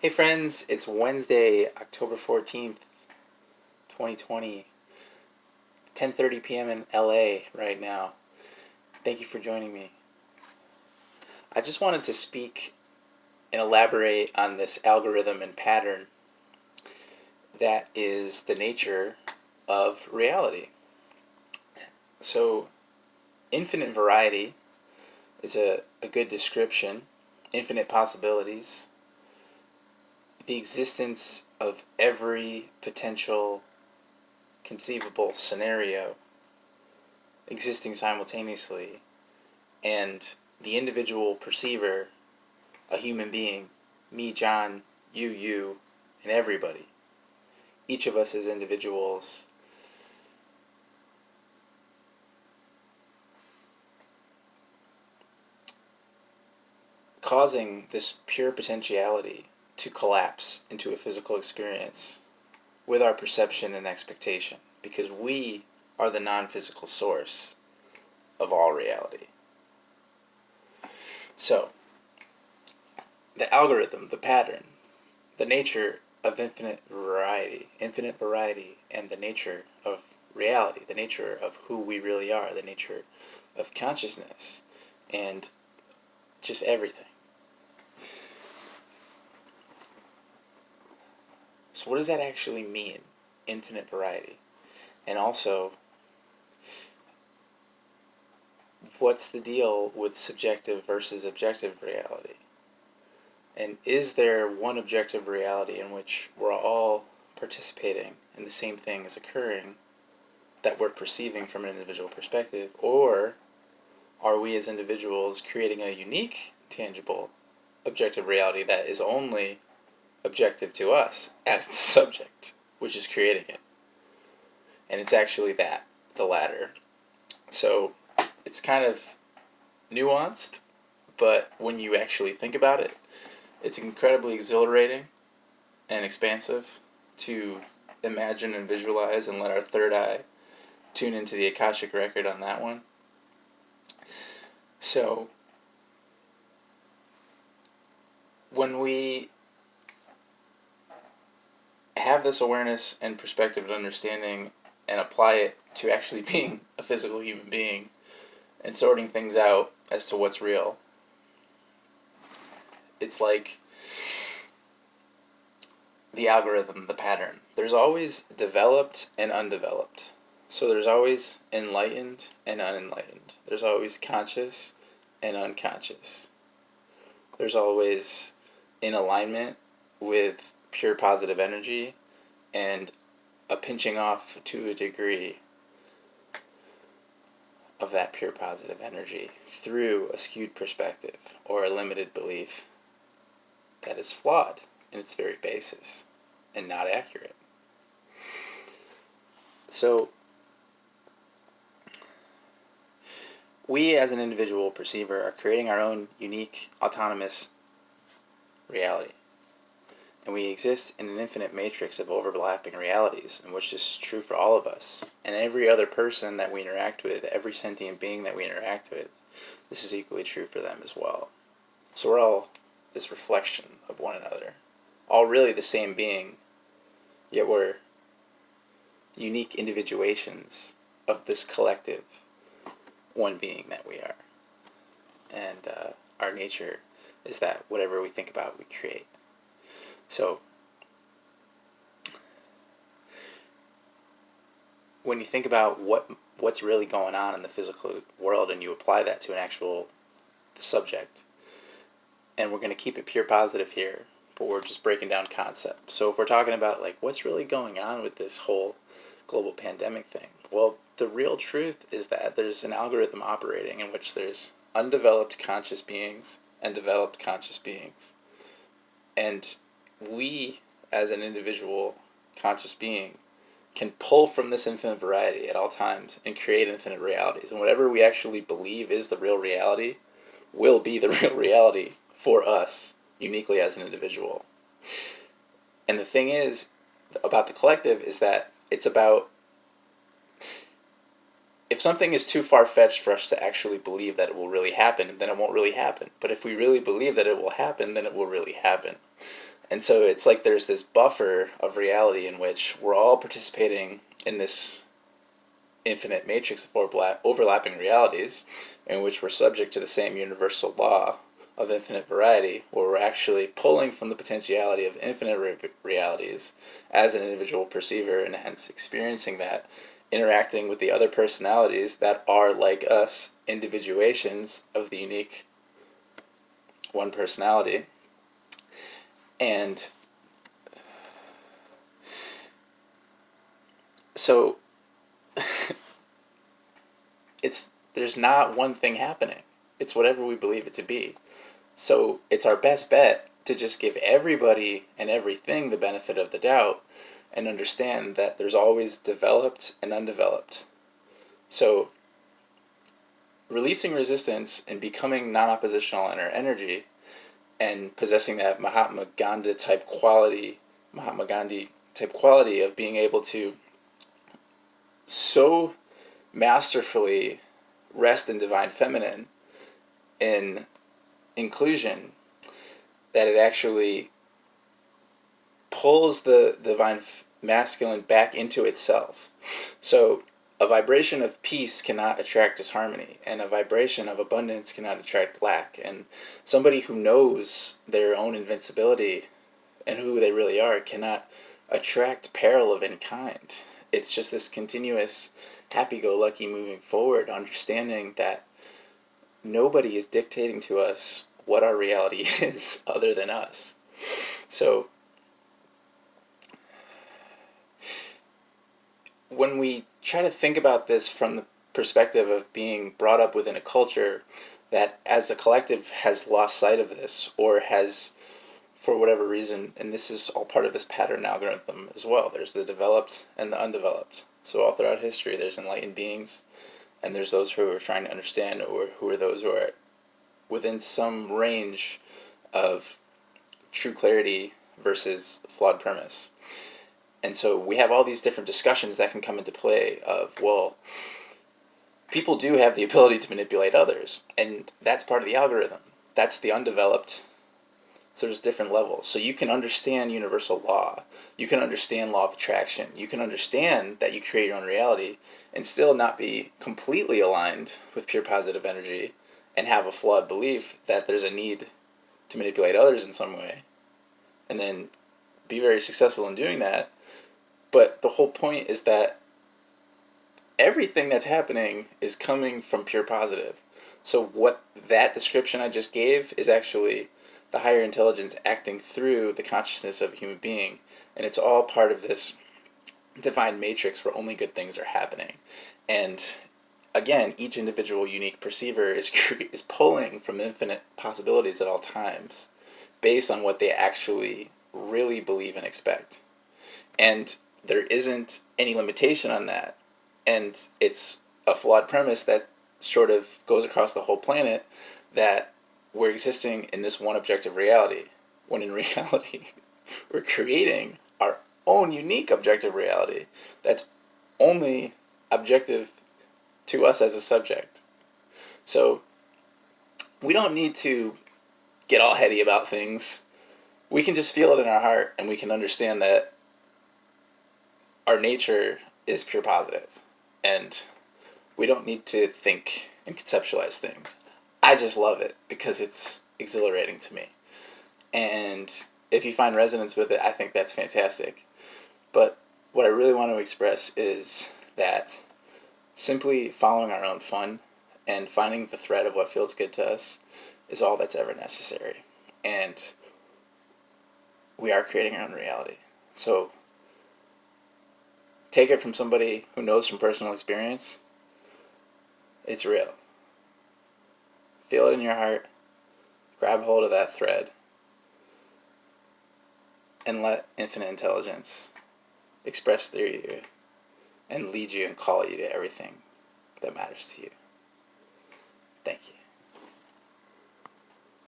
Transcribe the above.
Hey friends, it's Wednesday, October 14th, 2020, 10:30 p.m. in LA right now. Thank you for joining me. I just wanted to speak and elaborate on this algorithm and pattern that is the nature of reality. So, infinite variety is a good description, infinite possibilities, the existence of every potential conceivable scenario existing simultaneously, and the individual perceiver, a human being, me, John, you, and everybody, each of us as individuals, causing this pure potentiality to collapse into a physical experience with our perception and expectation, because we are the non physical source of all reality. So, the algorithm, the pattern, the nature of infinite variety, and the nature of reality, the nature of who we really are, the nature of consciousness, and just everything. So, what does that actually mean, infinite variety? And also, what's the deal with subjective versus objective reality? And is there one objective reality in which we're all participating and the same thing is occurring that we're perceiving from an individual perspective? Or are we as individuals creating a unique, tangible, objective reality that is only objective to us as the subject, which is creating it? And it's actually the latter. So it's kind of nuanced, but when you actually think about it, it's incredibly exhilarating and expansive to imagine and visualize and let our third eye tune into the Akashic record on that one. So, when we have this awareness and perspective and understanding and apply it to actually being a physical human being and sorting things out as to what's real, it's like the algorithm, the pattern. There's always developed and undeveloped. So there's always enlightened and unenlightened. There's always conscious and unconscious. There's always in alignment with pure positive energy and a pinching off to a degree of that pure positive energy through a skewed perspective or a limited belief that is flawed in its very basis and not accurate. So, we as an individual perceiver are creating our own unique, autonomous reality. And we exist in an infinite matrix of overlapping realities in which this is true for all of us. And every other person that we interact with, every sentient being that we interact with, this is equally true for them as well. So we're all this reflection of one another. All really the same being, yet we're unique individuations of this collective one being that we are. And our nature is that whatever we think about, we create. So, when you think about what's really going on in the physical world and you apply that to an actual subject, and we're going to keep it pure positive here, but we're just breaking down concepts. So if we're talking about like what's really going on with this whole global pandemic thing, well, the real truth is that there's an algorithm operating in which there's undeveloped conscious beings and developed conscious beings. And we, as an individual conscious being, can pull from this infinite variety at all times and create infinite realities. And whatever we actually believe is the real reality will be the real reality for us, uniquely as an individual. And the thing is about the collective is that it's about, if something is too far-fetched for us to actually believe that it will really happen, then it won't really happen. But if we really believe that it will happen, then it will really happen. And so it's like there's this buffer of reality in which we're all participating in this infinite matrix of overlapping realities, in which we're subject to the same universal law of infinite variety, where we're actually pulling from the potentiality of infinite realities as an individual perceiver, and hence experiencing that, interacting with the other personalities that are like us, individuations of the unique one personality. And so there's not one thing happening. It's whatever we believe it to be. So it's our best bet to just give everybody and everything the benefit of the doubt and understand that there's always developed and undeveloped. So releasing resistance and becoming non-oppositional in our energy and possessing that Mahatma Gandhi type quality of being able to so masterfully rest in divine feminine in inclusion that it actually pulls the divine masculine back into itself. So a vibration of peace cannot attract disharmony, and a vibration of abundance cannot attract lack. And somebody who knows their own invincibility and who they really are cannot attract peril of any kind. It's just this continuous happy-go-lucky moving forward, understanding that nobody is dictating to us what our reality is other than us. So when we try to think about this from the perspective of being brought up within a culture that as a collective has lost sight of this, or has, for whatever reason, and this is all part of this pattern algorithm as well, there's the developed and the undeveloped. So all throughout history there's enlightened beings, and there's those who are trying to understand, or who are those who are within some range of true clarity versus flawed premise. And so we have all these different discussions that can come into play of, well, people do have the ability to manipulate others, and that's part of the algorithm. That's the undeveloped. So there's different levels. So you can understand universal law. You can understand law of attraction. You can understand that you create your own reality and still not be completely aligned with pure positive energy and have a flawed belief that there's a need to manipulate others in some way, and then be very successful in doing that. But the whole point is that everything that's happening is coming from pure positive. So what that description I just gave is actually the higher intelligence acting through the consciousness of a human being, and it's all part of this divine matrix where only good things are happening. And again, each individual unique perceiver is pulling from infinite possibilities at all times based on what they actually really believe and expect. And there isn't any limitation on that. And it's a flawed premise that sort of goes across the whole planet, that we're existing in this one objective reality, when in reality we're creating our own unique objective reality that's only objective to us as a subject. So we don't need to get all heady about things. We can just feel it in our heart, and we can understand that our nature is pure positive, and we don't need to think and conceptualize things. I just love it because it's exhilarating to me. And if you find resonance with it, I think that's fantastic. But what I really want to express is that simply following our own fun and finding the thread of what feels good to us is all that's ever necessary. And we are creating our own reality. So take it from somebody who knows from personal experience. It's real. Feel it in your heart. Grab hold of that thread. And let infinite intelligence express through you and lead you and call you to everything that matters to you. Thank you.